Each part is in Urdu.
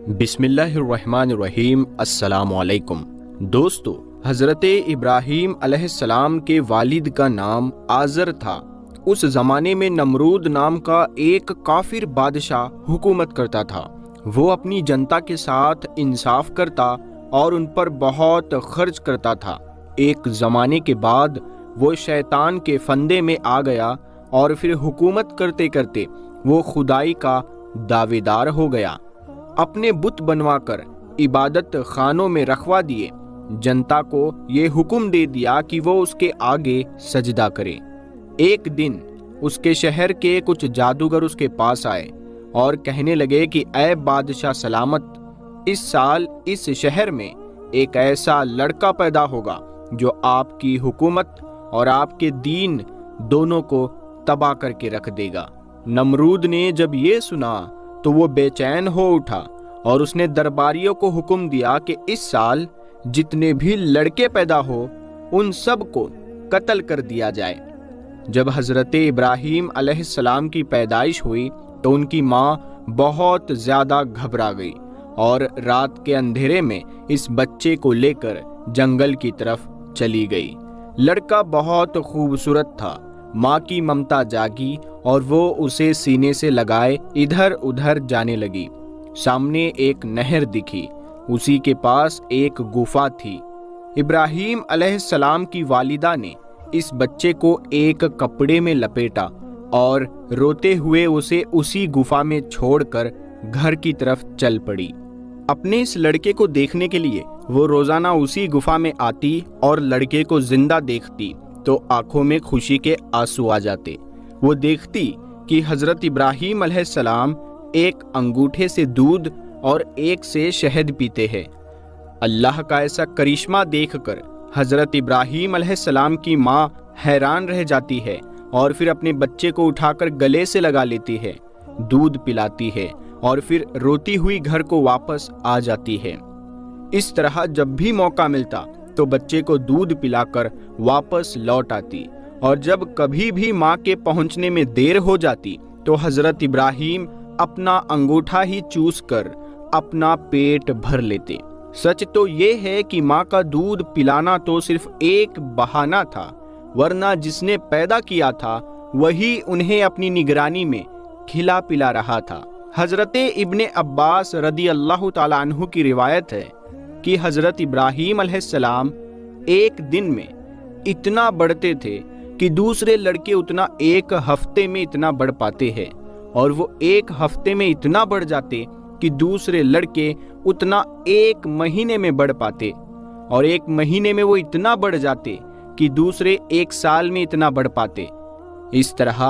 بسم اللہ الرحمن الرحیم۔ السلام علیکم دوستو، حضرت ابراہیم علیہ السلام کے والد کا نام آزر تھا۔ اس زمانے میں نمرود نام کا ایک کافر بادشاہ حکومت کرتا تھا۔ وہ اپنی جنتا کے ساتھ انصاف کرتا اور ان پر بہت خرچ کرتا تھا۔ ایک زمانے کے بعد وہ شیطان کے فندے میں آ گیا اور پھر حکومت کرتے کرتے وہ خدائی کا دعوے دار ہو گیا۔ اپنے بت بنوا کر عبادت خانوں میں رکھوا دیے۔ جنتا کو یہ حکم دے دیا کہ وہ اس کے آگے سجدہ کرے۔ ایک دن اس کے شہر کے کچھ جادوگر اس کے پاس آئے اور کہنے لگے کہ اے بادشاہ سلامت، اس سال اس شہر میں ایک ایسا لڑکا پیدا ہوگا جو آپ کی حکومت اور آپ کے دین دونوں کو تباہ کر کے رکھ دے گا۔ نمرود نے جب یہ سنا تو وہ بے چین ہو اٹھا اور اس نے درباریوں کو حکم دیا کہ اس سال جتنے بھی لڑکے پیدا ہو ان سب کو قتل کر دیا جائے۔ جب حضرت ابراہیم علیہ السلام کی پیدائش ہوئی تو ان کی ماں بہت زیادہ گھبرا گئی اور رات کے اندھیرے میں اس بچے کو لے کر جنگل کی طرف چلی گئی۔ لڑکا بہت خوبصورت تھا۔ ماں کی ممتا جاگی اور وہ اسے سینے سے لگائے ادھر ادھر جانے لگی۔ سامنے ایک نہر دکھی، اسی کے پاس ایک گفا تھی۔ ابراہیم علیہ السلام کی والدہ نے اس بچے کو ایک کپڑے میں لپیٹا اور روتے ہوئے اسے اسی گفا میں چھوڑ کر گھر کی طرف چل پڑی۔ اپنے اس لڑکے کو دیکھنے کے لیے وہ روزانہ اسی گفا میں آتی اور لڑکے کو زندہ دیکھتی تو آنکھوں میں خوشی کے آنسو آ جاتے۔ وہ دیکھتی کہ حضرت ابراہیم علیہ السلام ایک انگوٹھے سے دودھ اور ایک سے شہد پیتے ہیں۔ اللہ کا ایسا کرشمہ دیکھ کر حضرت ابراہیم علیہ السلام کی ماں حیران رہ جاتی ہے اور پھر اپنے بچے کو اٹھا کر گلے سے لگا لیتی ہے، دودھ پلاتی ہے اور پھر روتی ہوئی گھر کو واپس آ جاتی ہے۔ اس طرح جب بھی موقع ملتا تو بچے کو دودھ پلا کر واپس لوٹ آتی، اور جب کبھی بھی ماں کے پہنچنے میں دیر ہو جاتی تو حضرت ابراہیم اپنا انگوٹھا ہی چوس کر اپنا پیٹ بھر لیتے۔ سچ تو یہ ہے کہ ماں کا دودھ پلانا تو صرف ایک بہانہ تھا، ورنہ جس نے پیدا کیا تھا وہی انہیں اپنی نگرانی میں کھلا پلا رہا تھا۔ حضرت ابن عباس رضی اللہ تعالیٰ عنہ کی روایت ہے کہ حضرت ابراہیم علیہ السلام ایک دن میں اتنا بڑھتے تھے کہ دوسرے لڑکے اتنا ایک ہفتے میں اتنا بڑھ پاتے ہیں، اور وہ ایک ہفتے میں اتنا بڑھ جاتے کہ دوسرے لڑکے اتنا ایک مہینے میں بڑھ پاتے، اور ایک مہینے میں وہ اتنا بڑھ جاتے کہ دوسرے ایک سال میں اتنا بڑھ پاتے۔ اس طرح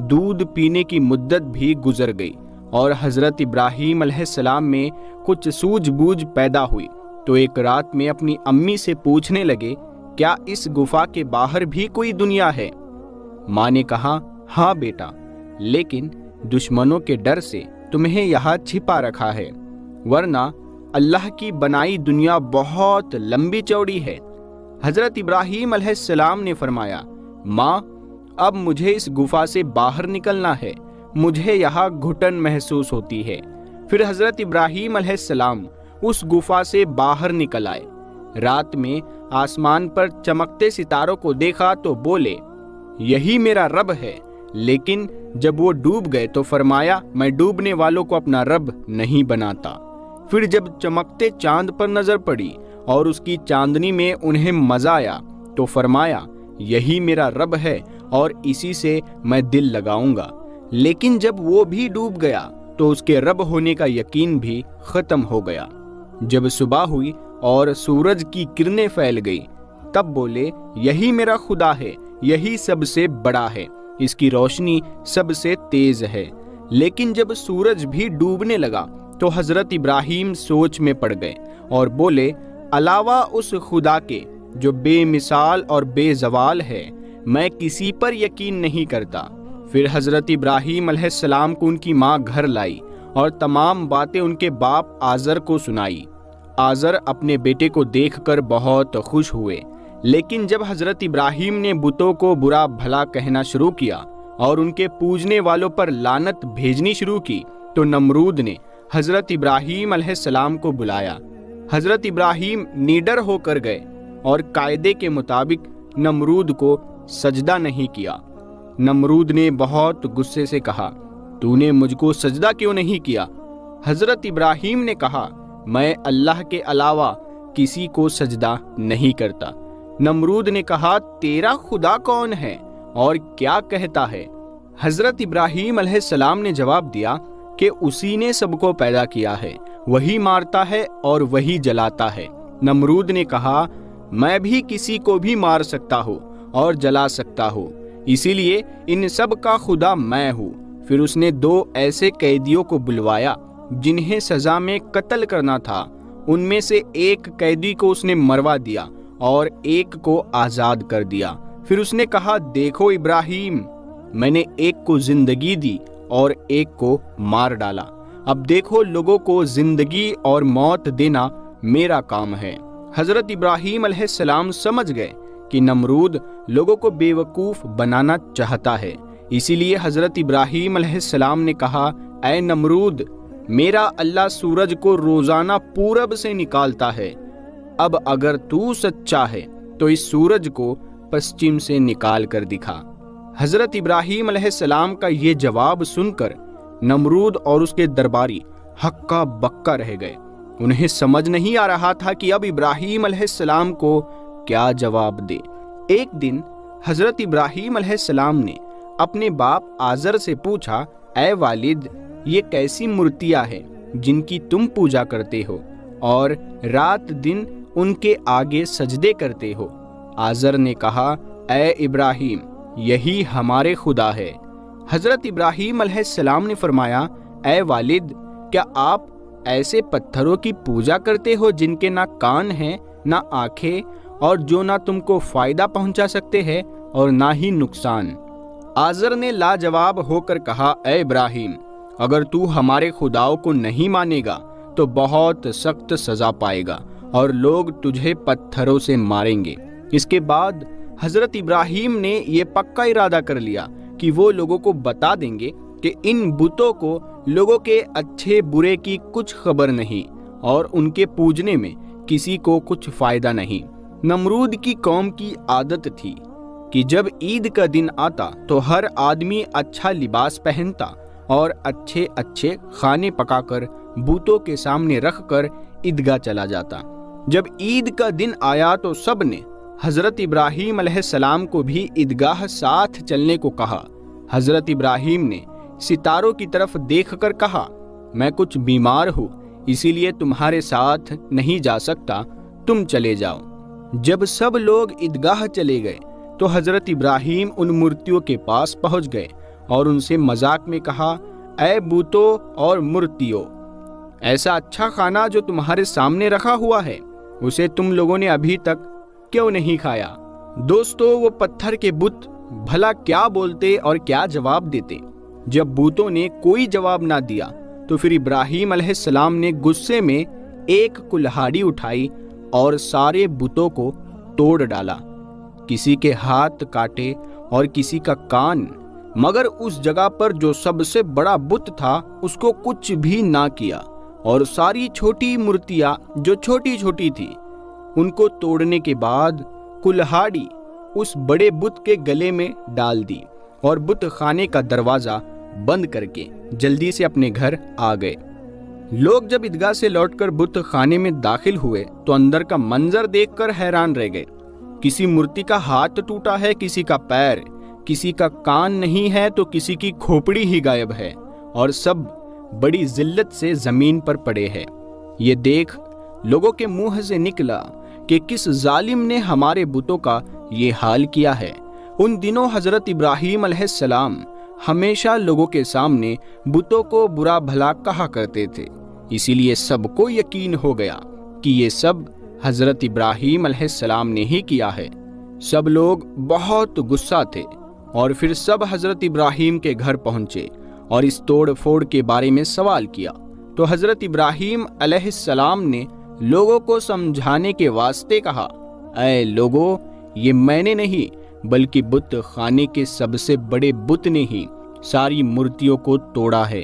دودھ پینے کی مدت بھی گزر گئی اور حضرت ابراہیم علیہ السلام میں کچھ سوجھ بوجھ پیدا ہوئی تو ایک رات میں اپنی امی سے پوچھنے لگے، کیا اس گفا کے باہر بھی کوئی دنیا ہے؟ ماں نے کہا، ہاں بیٹا، لیکن دشمنوں کے ڈر سے تمہیں یہاں چھپا رکھا ہے، ورنہ اللہ کی بنائی دنیا بہت لمبی چوڑی ہے۔ حضرت ابراہیم علیہ السلام نے فرمایا، ماں، اب مجھے اس گفا سے باہر نکلنا ہے، مجھے یہاں گھٹن محسوس ہوتی ہے۔ پھر حضرت ابراہیم علیہ السلام اس گفا سے باہر نکل آئے۔ رات میں آسمان پر چمکتے ستاروں کو دیکھا تو بولے، یہی میرا رب ہے، لیکن جب وہ ڈوب گئے تو فرمایا، میں ڈوبنے والوں کو اپنا رب نہیں بناتا۔ پھر جب چمکتے چاند پر نظر پڑی اور اس کی چاندنی میں انہیں مزہ آیا تو فرمایا، یہی میرا رب ہے اور اسی سے میں دل لگاؤں گا۔ لیکن جب وہ بھی ڈوب گیا تو اس کے رب ہونے کا یقین بھی ختم ہو گیا۔ جب صبح ہوئی اور سورج کی کرنیں پھیل گئی تب بولے، یہی میرا خدا ہے، یہی سب سے بڑا ہے، اس کی روشنی سب سے تیز ہے۔ لیکن جب سورج بھی ڈوبنے لگا تو حضرت ابراہیم سوچ میں پڑ گئے اور بولے، علاوہ اس خدا کے جو بے مثال اور بے زوال ہے، میں کسی پر یقین نہیں کرتا۔ پھر حضرت ابراہیم علیہ السلام کو ان کی ماں گھر لائی اور تمام باتیں ان کے باپ آزر کو سنائی۔ آزر اپنے بیٹے کو دیکھ کر بہت خوش ہوئے، لیکن جب حضرت ابراہیم نے بتوں کو برا بھلا کہنا شروع کیا اور ان کے پوجنے والوں پر لعنت بھیجنی شروع کی تو نمرود نے حضرت ابراہیم علیہ السلام کو بلایا۔ حضرت ابراہیم نڈر ہو کر گئے اور قاعدے کے مطابق نمرود کو سجدہ نہیں کیا۔ نمرود نے بہت غصے سے کہا، تو نے مجھ کو سجدہ کیوں نہیں کیا؟ حضرت ابراہیم نے کہا، میں اللہ کے علاوہ کسی کو سجدہ نہیں کرتا۔ نمرود نے کہا، تیرا خدا کون ہے اور کیا کہتا ہے؟ حضرت ابراہیم علیہ السلام نے جواب دیا کہ اسی نے سب کو پیدا کیا ہے، وہی مارتا ہے اور وہی جلاتا ہے۔ نمرود نے کہا، میں بھی کسی کو بھی مار سکتا ہوں اور جلا سکتا ہوں، اسی لیے ان سب کا خدا میں ہوں۔ پھر اس نے 2 ایسے قیدیوں کو بلوایا جنہیں سزا میں قتل کرنا تھا۔ ان میں سے ایک قیدی کو اس نے مروا دیا اور ایک کو آزاد کر دیا۔ پھر اس نے کہا، دیکھو ابراہیم، میں نے ایک کو زندگی دی اور ایک کو مار ڈالا۔ اب دیکھو، لوگوں کو زندگی اور موت دینا میرا کام ہے۔ حضرت ابراہیم علیہ السلام سمجھ گئے کہ نمرود لوگوں کو بے وقوف بنانا چاہتا ہے، اسی لیے حضرت ابراہیم علیہ السلام نے کہا، اے نمرود، میرا اللہ سورج کو روزانہ پورب سے نکالتا ہے، اب اگر تو سچا ہے تو اس سورج کو پشچم سے نکال کر دکھا۔ حضرت ابراہیم علیہ السلام کا یہ جواب سن کر نمرود اور اس کے درباری ہکا بکا رہ گئے۔ انہیں سمجھ نہیں آ رہا تھا کہ اب ابراہیم علیہ السلام کو کیا جواب دے۔ ایک دن حضرت ابراہیم علیہ السلام نے اپنے باپ آزر سے پوچھا، اے والد، یہ کیسی مورتیاں ہیں جن کی تم پوجا کرتے ہو اور رات دن ان کے آگے سجدے کرتے ہو؟ آزر نے کہا، اے ابراہیم، یہی ہمارے خدا ہے۔ حضرت ابراہیم علیہ السلام نے فرمایا، اے والد، کیا آپ ایسے پتھروں کی پوجا کرتے ہو جن کے نہ کان ہیں نہ آنکھیں اور جو نہ تم کو فائدہ پہنچا سکتے ہیں اور نہ ہی نقصان؟ آزر نے لاجواب ہو کر کہا، اے ابراہیم، اگر تو ہمارے خداؤں کو نہیں مانے گا تو بہت سخت سزا پائے گا اور لوگ تجھے پتھروں سے ماریں گے۔ اس کے بعد حضرت ابراہیم نے یہ پکا ارادہ کر لیا کہ وہ لوگوں کو بتا دیں گے کہ ان بتوں کو لوگوں کے اچھے برے کی کچھ خبر نہیں اور ان کے پوجنے میں کسی کو کچھ فائدہ نہیں۔ نمرود کی قوم کی عادت تھی کہ جب عید کا دن آتا تو ہر آدمی اچھا لباس پہنتا اور اچھے اچھے کھانے پکا کر بتوں کے سامنے رکھ کر عیدگاہ چلا جاتا۔ جب عید کا دن آیا تو سب نے حضرت ابراہیم علیہ السلام کو بھی عیدگاہ ساتھ چلنے کو کہا۔ حضرت ابراہیم نے ستاروں کی طرف دیکھ کر کہا، میں کچھ بیمار ہوں، اسی لیے تمہارے ساتھ نہیں جا سکتا، تم چلے جاؤ۔ جب سب لوگ عیدگاہ چلے گئے تو حضرت ابراہیم ان مورتیوں کے پاس پہنچ گئے اور ان سے مذاق میں کہا، اے بتوں اور مورتیوں، ایسا اچھا کھانا جو تمہارے سامنے رکھا ہوا ہے اسے تم لوگوں نے ابھی تک کیوں نہیں کھایا؟ دوستو، وہ پتھر کے بت بھلا کیا بولتے اور کیا جواب دیتے؟ جب بتوں نے کوئی جواب نہ دیا تو پھر ابراہیم علیہ السلام نے غصے میں ایک کلہاڑی اٹھائی اور سارے بتوں کو توڑ ڈالا، کسی کے ہاتھ کاٹے اور کسی کا کان، مگر اس جگہ پر جو سب سے بڑا بت تھا اس کو کچھ بھی نہ کیا، اور ساری چھوٹی مورتیاں جو چھوٹی چھوٹی تھی ان کو توڑنے کے بعد کلہاڑی اس بڑے بت کے گلے میں ڈال دی اور بت خانے کا دروازہ بند کر کے جلدی سے اپنے گھر آ گئے۔ لوگ جب عیدگاہ سے لوٹ کر بت خانے میں داخل ہوئے تو اندر کا منظر دیکھ کر حیران رہ گئے۔ کسی مورتی کا ہاتھ ٹوٹا ہے، کسی کا پیر، کسی کا کان نہیں ہے تو کسی کی کھوپڑی ہی غائب ہے، اور سب بڑی ذلت سے زمین پر پڑے ہیں۔ یہ دیکھ لوگوں کے منہ سے نکلا کہ کس ظالم نے ہمارے بتوں کا یہ حال کیا ہے۔ ان دنوں حضرت ابراہیم علیہ السلام ہمیشہ لوگوں کے سامنے بتوں کو برا بھلا کہا کرتے تھے، اسی لیے سب کو یقین ہو گیا کہ یہ سب حضرت ابراہیم علیہ السلام نے ہی کیا ہے۔ سب لوگ بہت غصہ تھے اور پھر سب حضرت ابراہیم کے گھر پہنچے اور اس توڑ پھوڑ کے بارے میں سوال کیا تو حضرت ابراہیم علیہ السلام نے لوگوں کو سمجھانے کے واسطے کہا، اے لوگوں، یہ میں نے نہیں بلکہ بت خانے کے سب سے بڑے بت نے ہی ساری مورتیوں کو توڑا ہے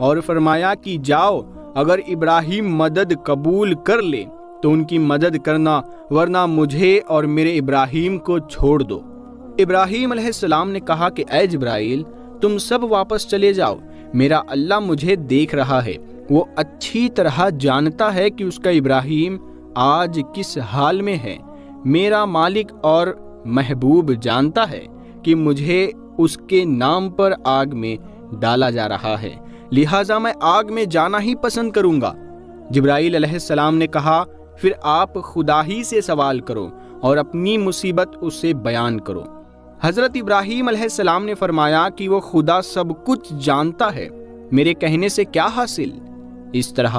اور فرمایا کہ جاؤ، اگر ابراہیم مدد قبول کر لے تو ان کی مدد کرنا، ورنہ مجھے اور میرے ابراہیم کو چھوڑ دو۔ ابراہیم علیہ السلام نے کہا کہ اے جبرائیل، تم سب واپس چلے جاؤ، میرا اللہ مجھے دیکھ رہا ہے، وہ اچھی طرح جانتا ہے کہ اس کا ابراہیم آج کس حال میں ہے۔ میرا مالک اور محبوب جانتا ہے کہ مجھے اس کے نام پر آگ میں ڈالا جا رہا ہے، لہٰذا میں آگ میں جانا ہی پسند کروں گا۔ جبرائیل علیہ السلام نے کہا پھر آپ خدا ہی سے سوال کرو اور اپنی مصیبت اس سے بیان کرو۔ حضرت ابراہیم علیہ السلام نے فرمایا کہ وہ خدا سب کچھ جانتا ہے، میرے کہنے سے کیا حاصل؟ اس طرح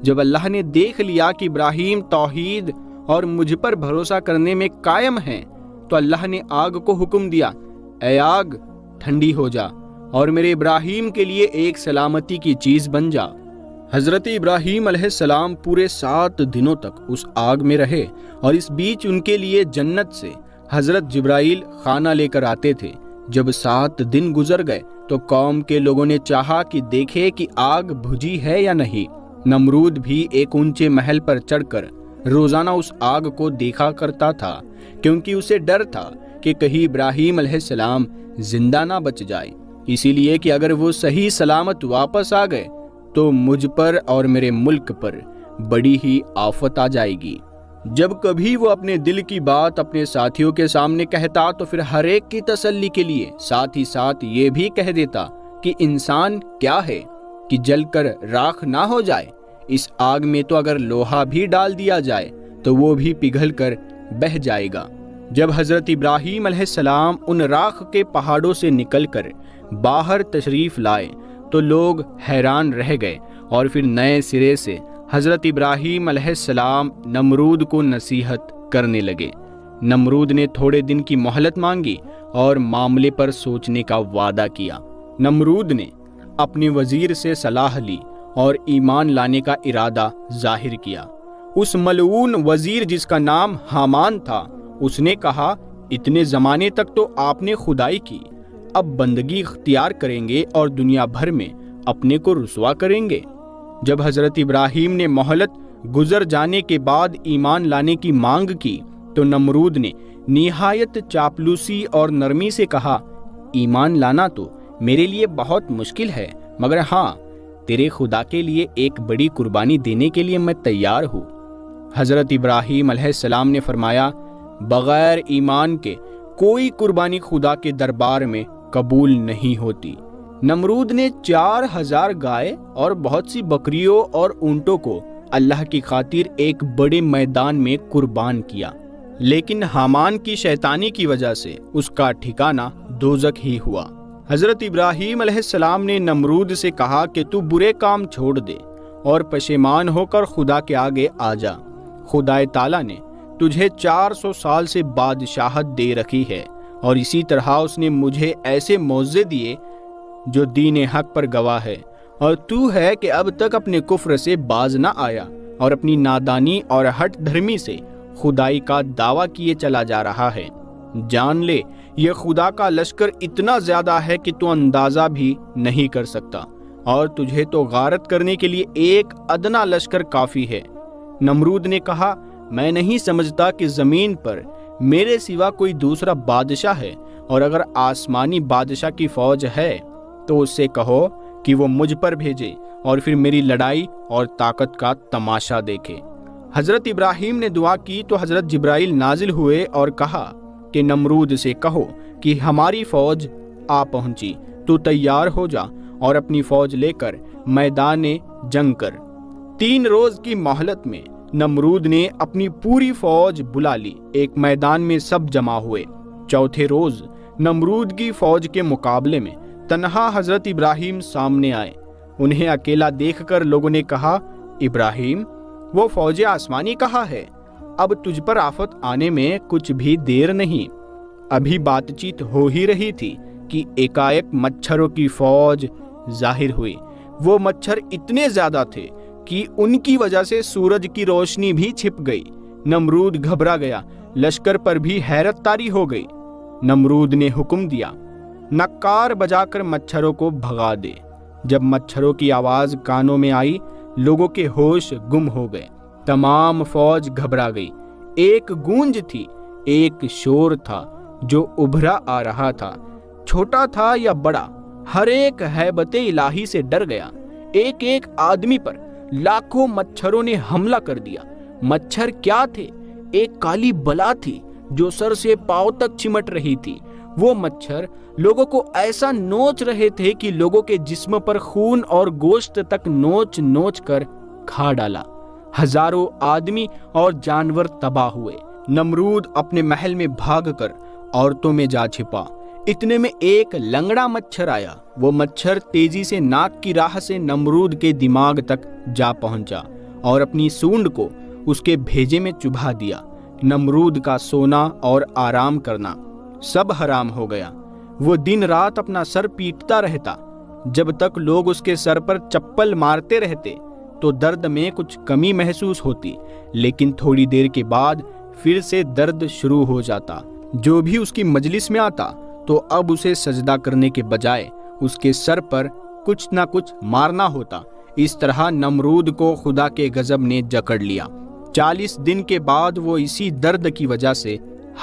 جب اللہ نے دیکھ لیا کہ ابراہیم توحید اور مجھ پر بھروسہ کرنے میں قائم ہیں، تو اللہ نے آگ کو حکم دیا، اے آگ ٹھنڈی ہو جا اور میرے ابراہیم کے لیے ایک سلامتی کی چیز بن جا۔ حضرت ابراہیم علیہ السلام پورے 7 دنوں تک اس آگ میں رہے، اور اس بیچ ان کے لیے جنت سے حضرت جبرائیل کھانا لے کر آتے تھے۔ جب 7 دن گزر گئے تو قوم کے لوگوں نے چاہا کہ دیکھے کہ آگ بجھی ہے یا نہیں۔ نمرود بھی ایک اونچے محل پر چڑھ کر روزانہ اس آگ کو دیکھا کرتا تھا، کیونکہ اسے ڈر تھا کہ کہیں ابراہیم علیہ السلام زندہ نہ بچ جائے، اسی لیے کہ اگر وہ صحیح سلامت واپس آ گئے تو مجھ پر اور میرے ملک پر بڑی ہی آفت آ جائے گی۔ جب کبھی وہ اپنے دل کی بات اپنے ساتھیوں کے سامنے کہتا تو پھر ہر ایک کی تسلی کے لیے ساتھ ہی ساتھ یہ بھی کہہ دیتا کہ انسان کیا ہے کہ جل کر راکھ نہ ہو جائے، اس آگ میں تو اگر لوہا بھی ڈال دیا جائے تو وہ بھی پگھل کر بہہ جائے گا۔ جب حضرت ابراہیم علیہ السلام ان راکھ کے پہاڑوں سے نکل کر باہر تشریف لائے تو لوگ حیران رہ گئے، اور پھر نئے سرے سے حضرت ابراہیم علیہ السلام نمرود کو نصیحت کرنے لگے۔ نمرود نے تھوڑے دن کی مہلت مانگی اور معاملے پر سوچنے کا وعدہ کیا۔ نمرود نے اپنے وزیر سے صلاح لی اور ایمان لانے کا ارادہ ظاہر کیا۔ اس ملعون وزیر جس کا نام حامان تھا، اس نے کہا اتنے زمانے تک تو آپ نے خدائی کی، اب بندگی اختیار کریں گے اور دنیا بھر میں اپنے کو رسوا کریں گے۔ جب حضرت ابراہیم نے مہلت گزر جانے کے بعد ایمان لانے کی مانگ کی تو نمرود نے نہایت چاپلوسی اور نرمی سے کہا، ایمان لانا تو میرے لیے بہت مشکل ہے، مگر ہاں تیرے خدا کے لیے ایک بڑی قربانی دینے کے لیے میں تیار ہوں۔ حضرت ابراہیم علیہ السلام نے فرمایا، بغیر ایمان کے کوئی قربانی خدا کے دربار میں قبول نہیں ہوتی۔ نمرود نے 4000 گائے اور بہت سی بکریوں اور اونٹوں کو اللہ کی خاطر ایک بڑے میدان میں قربان کیا، لیکن حامان کی شیطانی کی وجہ سے اس کا ٹھکانہ دوزخ ہی ہوا۔ حضرت ابراہیم علیہ السلام نے نمرود سے کہا کہ تو برے کام چھوڑ دے اور پشیمان ہو کر خدا کے آگے آ جا۔ خدا تعالیٰ نے تجھے 400 سال سے بادشاہت دے رکھی ہے، اور اسی طرح اس نے مجھے ایسے معجزے دیے جو دین حق پر گواہ ہے، اور تو ہے کہ اب تک اپنے کفر سے باز نہ آیا اور اپنی نادانی اور ہٹ دھرمی سے خدائی کا دعویٰ کیے چلا جا رہا ہے۔ جان لے یہ خدا کا لشکر اتنا زیادہ ہے کہ تو اندازہ بھی نہیں کر سکتا، اور تجھے تو غارت کرنے کے لیے ایک ادنا لشکر کافی ہے۔ نمرود نے کہا، میں نہیں سمجھتا کہ زمین پر میرے سوا کوئی دوسرا بادشاہ ہے، اور اگر آسمانی بادشاہ کی فوج ہے تو اس سے کہو کہ وہ مجھ پر بھیجے اور پھر میری لڑائی اور طاقت کا تماشا دیکھے۔ حضرت ابراہیم نے دعا کی تو حضرت جبرائیل نازل ہوئے اور کہا کہ نمرود سے کہو کہ ہماری فوج آ پہنچی، تو تیار ہو جا اور اپنی فوج لے کر میدان جنگ کر۔ 3 روز کی مہلت میں نمرود نے اپنی پوری فوج بلا لی، ایک میدان میں سب جمع ہوئے۔ چوتھے روز نمرود کی فوج کے مقابلے میں تنہا حضرت ابراہیم سامنے آئے۔ انہیں اکیلا دیکھ کر لوگوں نے کہا، ابراہیم وہ فوج آسمانی کہاں ہے؟ اب تجھ پر آفت آنے میں کچھ بھی دیر نہیں۔ ابھی بات چیت ہو ہی رہی تھی کہ ایکائک مچھروں کی فوج ظاہر ہوئی۔ وہ مچھر اتنے زیادہ تھے کہ ان کی وجہ سے سورج کی روشنی بھی چھپ گئی۔ نمرود گھبرا گیا، لشکر پر بھی حیرت طاری ہو گئی۔ نمرود نے حکم دیا، نکار بجا کر مچھروں کو بھگا دے۔ جب مچھروں کی آواز کانوں میں آئی لوگوں کے ہوش گم ہو گئے، تمام فوج گھبرا گئی۔ ایک گونج تھی، ایک شور تھا جو ابھرا آ رہا تھا، چھوٹا تھا یا بڑا، ہر ایک ہیبت الہی سے ڈر گیا۔ ایک ایک آدمی پر لاکھوں مچھروں نے حملہ کر دیا۔ مچھر کیا تھے؟ ایک کالی بلا تھی جو سر سے پاؤں تک چمٹ رہی تھی۔ وہ مچھر لوگوں کو ایسا نوچ رہے تھے کہ لوگوں کے جسم پر خون اور گوشت تک نوچ نوچ کر کھا ڈالا۔ ہزاروں آدمی اور جانور تباہ ہوئے۔ نمرود اپنے محل میں بھاگ کر عورتوں میں جا چھپا۔ اتنے میں ایک لنگڑا مچھر آیا۔ وہ مچھر تیزی سے ناک کی راہ سے نمرود کے دماغ تک جا پہنچا اور اپنی سونڈ کو اس کے بھیجے میں چبھا دیا۔ نمرود کا سونا اور آرام کرنا سب حرام ہو گیا۔ وہ دن رات اپنا سر پیٹتا رہتا۔ جب تک لوگ اس کے سر پر چپل مارتے رہتے تو درد میں کچھ کمی محسوس ہوتی، لیکن تھوڑی دیر کے بعد پھر سے درد شروع ہو جاتا۔ جو بھی اس کی مجلس میں آتا تو اب اسے سجدہ کرنے کے بجائے اس کے سر پر کچھ نہ کچھ مارنا ہوتا۔ اس طرح نمرود کو خدا کے غضب نے جکڑ لیا۔ 40 دن کے بعد وہ اسی درد کی وجہ سے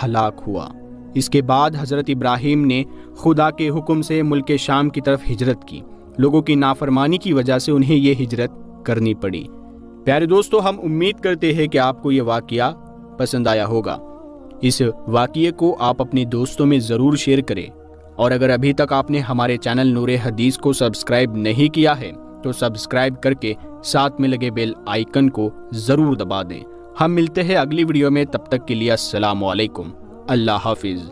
ہلاک ہوا۔ اس کے بعد حضرت ابراہیم نے خدا کے حکم سے ملک شام کی طرف ہجرت کی۔ لوگوں کی نافرمانی کی وجہ سے انہیں یہ ہجرت کرنی پڑی۔ پیارے دوستو، ہم امید کرتے ہیں کہ آپ کو یہ واقعہ پسند آیا ہوگا۔ اس واقعے کو آپ اپنے دوستوں میں ضرور شیئر کریں، اور اگر ابھی تک آپ نے ہمارے چینل نور حدیث کو سبسکرائب نہیں کیا ہے تو سبسکرائب کر کے ساتھ میں لگے بیل آئیکن کو ضرور دبا دیں۔ ہم ملتے ہیں اگلی ویڈیو میں، تب تک کے لیے السلام علیکم، اللہ حافظ۔